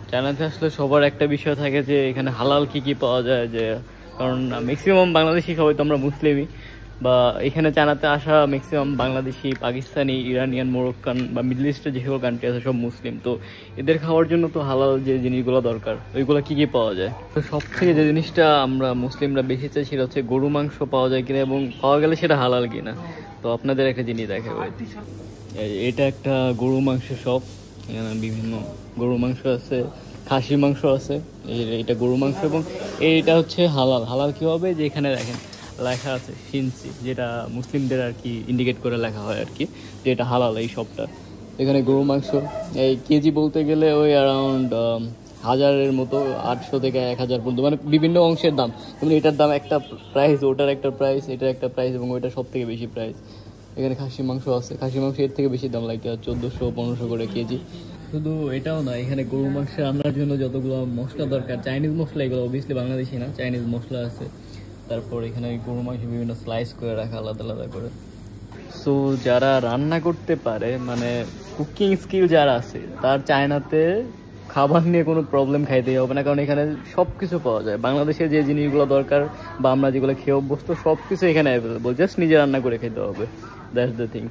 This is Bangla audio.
চায়নাতে আসলে সবার একটা বিষয় থাকে যে এখানে হালাল কি কি পাওয়া যায়, যে কারণ ম্যাক্সিমাম বাংলাদেশি সবাই তো আমরা মুসলিমই, বা এখানে চায়নাতে আসা maximum Bangladeshi, Pakistani, Iranian, Moroccan বা মিডল ইস্টের যে সকল কান্ট্রি আছে সব মুসলিম। তো এদের খাওয়ার জন্য তো হালাল যে জিনিসগুলো দরকার ওইগুলো কি কি পাওয়া যায়। তো সব থেকে যে জিনিসটা আমরা মুসলিমরা বেশি চাই সেটা হচ্ছে গরু মাংস পাওয়া যায় কিনা, এবং পাওয়া গেলে সেটা হালাল কিনা। তো আপনাদের একটা জিনিস দেখাবো, এটা একটা গরু মাংস শপ। এখানে বিভিন্ন গরু মাংস আছে, খাসি মাংস আছে। এইটা গরু মাংস, এবং এইটা হচ্ছে হালাল। হালাল কি হবে যে এখানে দেখেন লেখা আছে সিনসি, যেটা মুসলিমদের আর কি ইন্ডিকেট করে লেখা হয় আর কি, যে এটা হালাল এই শপটা। এখানে গরু মাংস এই কেজি বলতে গেলে ওই অ্যারাউন্ড 1000-এর মতো, 800 থেকে 1000 পর্যন্ত, মানে বিভিন্ন অংশের দাম। যেমন এটার দাম একটা প্রাইস, ওটার একটা প্রাইস, এটার একটা প্রাইস, এবং ওইটা সব থেকে বেশি প্রাইস। এখানে খাসি মাংস আছে, খাসি মাংস এর থেকে বেশি দাম, লাগে 1400-1500 করে কেজি। শুধু এটাও না, এখানে গরু মাংস রান্নার জন্য যতগুলো মশলা দরকার, চাইনিজ মশলা, এগুলো অবভিয়াসলি বাংলাদেশি না, চাইনিজ মশলা আছে। তারপর এখানে গরু মাংস বিভিন্ন স্লাইস করে রাখা আলাদা আলাদা করে। সো যারা রান্না করতে পারে, মানে কুকিং স্কিল যারা আছে, তার চায়নাতে খাবার নিয়ে কোনো প্রবলেম খাইতেই হবে না, কারণ এখানে সব কিছু পাওয়া যায়। বাংলাদেশে যে জিনিসগুলো দরকার বা আমরা যেগুলো খেয়ে অভ্যস্ত সব কিছু এখানে অ্যাভেলেবল, জাস্ট নিজে রান্না করে খেতে হবে। That's the thing.